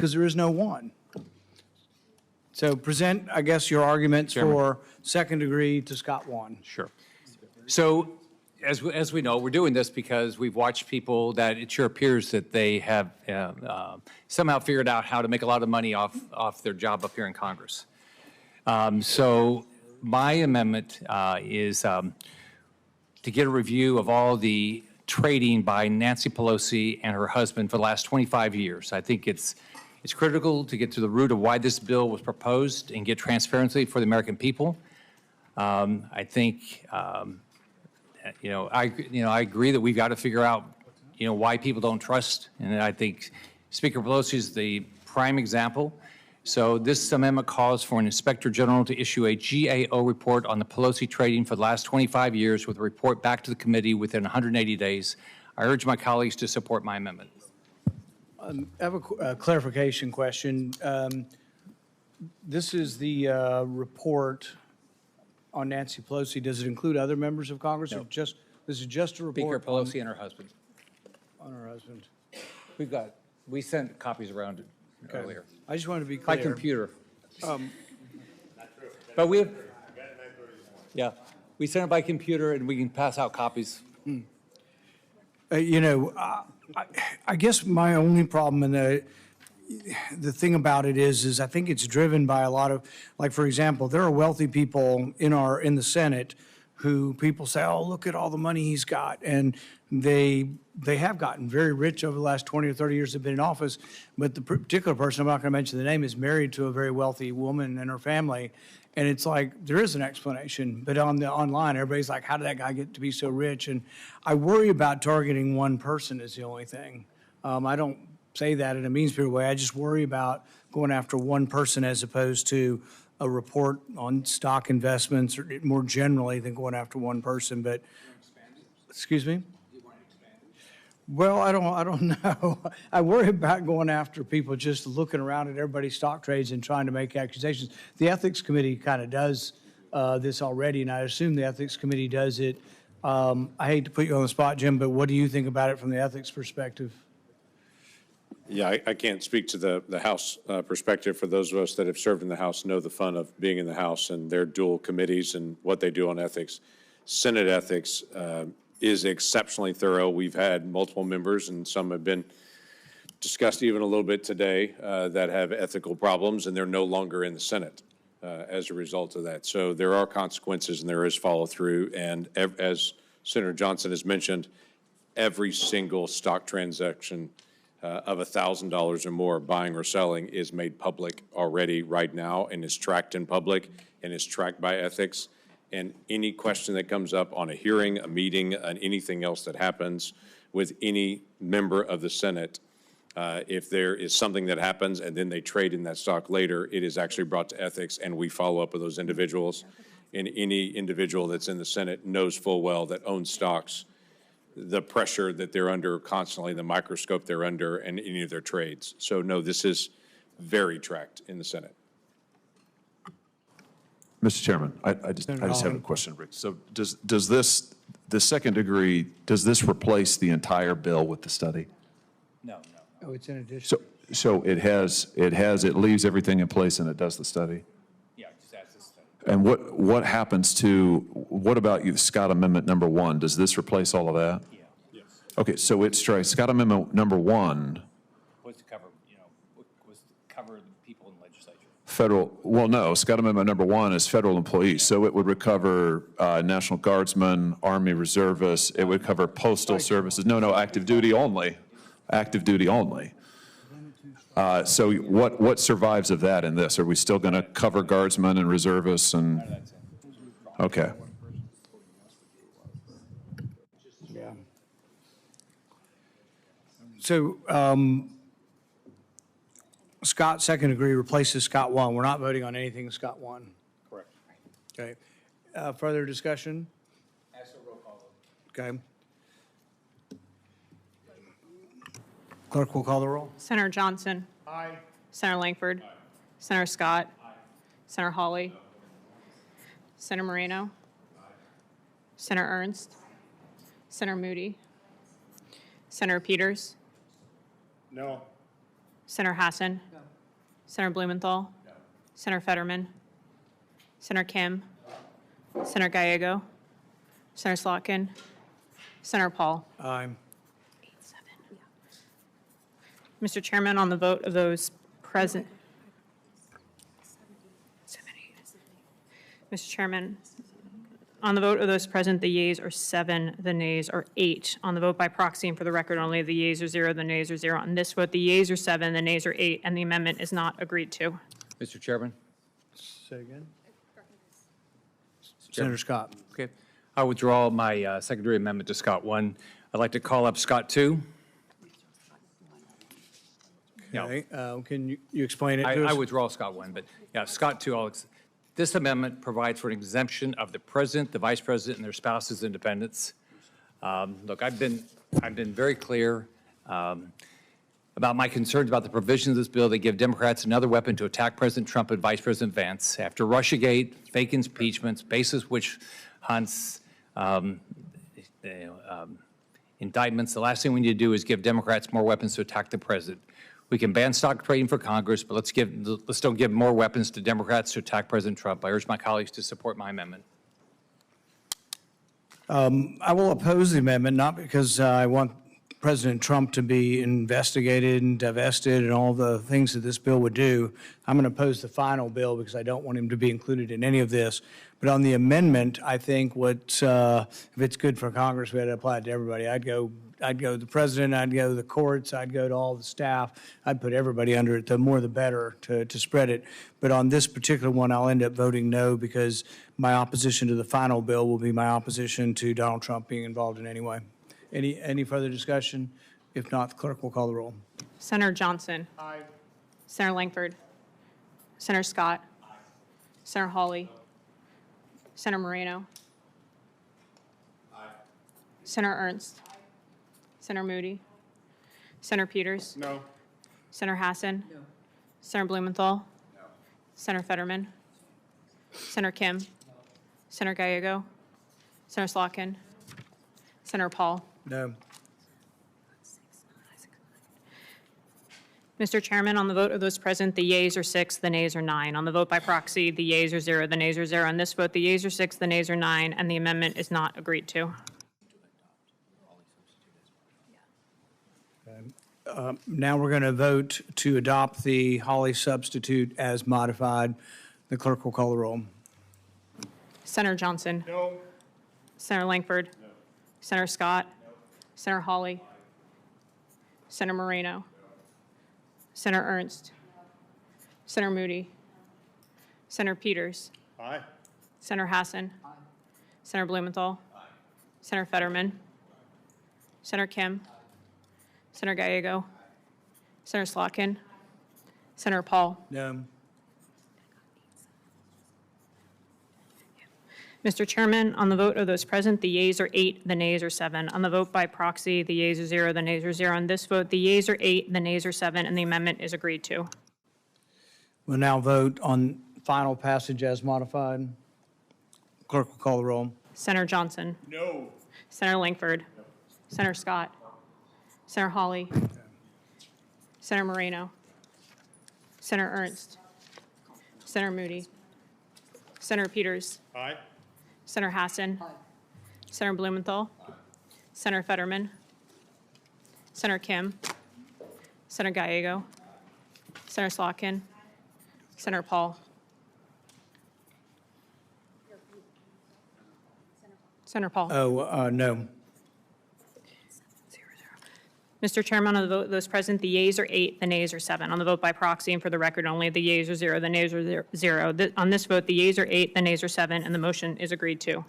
because there is no one. So present, I guess, your arguments for second degree to Scott 1. Sure. So as we know, we're doing this because we've watched people that it sure appears that they have somehow figured out how to make a lot of money off their job up here in Congress. So my amendment is to get a review of all the trading by Nancy Pelosi and her husband for the last 25 years. I think it's critical to get to the root of why this bill was proposed and get transparency for the American people. I think, I agree that we've got to figure out, why people don't trust. And I think Speaker Pelosi is the prime example. So this amendment calls for an Inspector General to issue a GAO report on the Pelosi trading for the last 25 years with a report back to the committee within 180 days. I urge my colleagues to support my amendment. I have a clarification question. This is the report on Nancy Pelosi. Does it include other members of Congress? No. Or this is just a report Speaker Pelosi and her husband. on her husband. We sent copies around earlier. I just wanted to be clear. By computer. But we have, we sent it by computer and we can pass out copies. I guess my only problem in the thing about it is I think it's driven by a lot of, like, for example, there are wealthy people in the Senate who people say, oh, look at all the money he's got. And they have gotten very rich over the last 20 or 30 years they've been in office. But the particular person, I'm not going to mention the name, is married to a very wealthy woman and her family. And it's like, there is an explanation. But online, everybody's like, how did that guy get to be so rich? And I worry about targeting one person is the only thing. I don't say that in a mean-spirited way. I just worry about going after one person as opposed to a report on stock investments or more generally than going after one person. But, excuse me? Well, I don't know. I worry about going after people just looking around at everybody's stock trades and trying to make accusations. The Ethics Committee kind of does this already, and I assume the Ethics Committee does it. I hate to put you on the spot, Jim, but what do you think about it from the ethics perspective? Yeah, I can't speak to the House perspective. For those of us that have served in the House know the fun of being in the House and their dual committees and what they do on ethics. Senate ethics is exceptionally thorough. We've had multiple members, and some have been discussed even a little bit today, that have ethical problems, and they're no longer in the Senate as a result of that. So there are consequences, and there is follow-through. And as Senator Johnson has mentioned, every single stock transaction of $1,000 or more buying or selling is made public already right now and is tracked in public and is tracked by ethics. And any question that comes up on a hearing, a meeting, and anything else that happens with any member of the Senate, if there is something that happens and then they trade in that stock later, it is actually brought to ethics and we follow up with those individuals. And any individual that's in the Senate knows full well that owns stocks, the pressure that they're under constantly, the microscope they're under, and any of their trades. So no, this is very tracked in the Senate. Mr. Chairman, I just have a question, Rick. So does this, the second degree, does this replace the entire bill with the study? No. Oh, it's in addition. So it leaves everything in place and it does the study? Yeah, just ask this study. And what happens to, what about you, Scott Amendment number 1? Does this replace all of that? Yeah. Yes. Okay, so it strikes, Scott Amendment number 1. Was to cover, was to cover the people in the legislature. Federal, well, no, Scott Amendment number 1 is federal employees. So it would recover National Guardsmen, Army Reservists. It would cover postal services. No, active duty only. Active duty only. So what survives of that in this? Are we still going to cover Guardsmen and Reservists and? Okay. Yeah. So Scott, second degree, replaces Scott 1. We're not voting on anything Scott 1. Correct. Okay. Further discussion? Ask a roll call. Okay. Clerk will call the roll. Senator Johnson. Aye. Senator Langford. Aye. Senator Scott. Aye. Senator Hawley. No. Senator Moreno. Aye. Senator Ernst. Senator Moody. Senator Peters. No. Senator Hassan. No. Senator Blumenthal. Senator Fetterman. Senator Kim. Senator Gallego. Senator Slotkin. Senator Paul. Aye. Mr. Chairman, on the vote of those present. Mr. Chairman, on the vote of those present, the yeas are 7, the nays are 8. On the vote by proxy, and for the record only, the yeas are 0, the nays are 0. On this vote, the yeas are 7, the nays are 8, and the amendment is not agreed to. Mr. Chairman? Say again? Senator Scott. Okay. I withdraw my secondary amendment to Scott 1. I'd like to call up Scott 2. Yeah. Okay, can you explain it to us? I withdraw Scott 1, but yeah, Scott 2, this amendment provides for an exemption of the president, the vice president, and their spouses and dependents. Look, I've been very clear about my concerns about the provisions of this bill that give Democrats another weapon to attack President Trump and Vice President Vance. After Russiagate, fake impeachments, baseless witch hunts, indictments, the last thing we need to do is give Democrats more weapons to attack the president. We can ban stock trading for Congress, but let's don't give more weapons to Democrats to attack President Trump. I urge my colleagues to support my amendment. I will oppose the amendment, not because I want President Trump to be investigated and divested and all the things that this bill would do. I'm going to oppose the final bill because I don't want him to be included in any of this. But on the amendment, I think if it's good for Congress, we had to apply it to everybody. I'd go the president, I'd go the courts, I'd go to all the staff. I'd put everybody under it. The more the better to spread it. But on this particular one, I'll end up voting no because my opposition to the final bill will be my opposition to Donald Trump being involved in any way. Any further discussion? If not, the clerk will call the roll. Senator Johnson. Aye. Senator Langford. Senator Scott. Aye. Senator Hawley. Senator Moreno. Aye. Senator Ernst. Aye. Senator Moody. Senator Peters. No. Senator Hassan. No. Senator Blumenthal. No. Senator Fetterman. Senator Kim. No. Senator Gallego. Senator Slotkin. Senator Paul. No. Mr. Chairman, on the vote of those present, the yeas are 6, the nays are 9. On the vote by proxy, the yeas are 0, the nays are 0. On this vote, the yeas are 6, the nays are 9, and the amendment is not agreed to. Now we're going to vote to adopt the Hawley substitute as modified. The clerk will call the roll. Senator Johnson. No. Senator Langford. No. Senator Scott. No. Senator Hawley. Senator Moreno. Senator Ernst. Senator Moody. Senator Peters. Aye. Senator Hassan. Aye. Senator Blumenthal. Aye. Senator Fetterman. Senator Kim. Aye. Senator Gallego. Aye. Senator Slotkin. Senator Paul. No. Mr. Chairman, on the vote of those present, the yeas are 8, the nays are 7. On the vote by proxy, the yeas are 0, the nays are 0. On this vote, the yeas are 8, the nays are 7, and the amendment is agreed to. We'll now vote on final passage as modified. Clerk will call the roll. Senator Johnson. No. Senator Langford. No. Senator Scott. No. Senator Hawley. No. Senator Moreno. Senator Ernst. Senator Moody. Senator Peters. Aye. Senator Hassan. Aye. Senator Blumenthal. Aye. Senator Fetterman. Senator Kim. Senator Gallego. Aye. Senator Slotkin. Senator Paul. Senator Paul. No. Mr. Chairman, on the vote of those present, the yeas are 8, the nays are 7. On the vote by proxy, and for the record only, the yeas are 0, the nays are 0. On this vote, the yeas are 8, the nays are 7, and the motion is agreed to.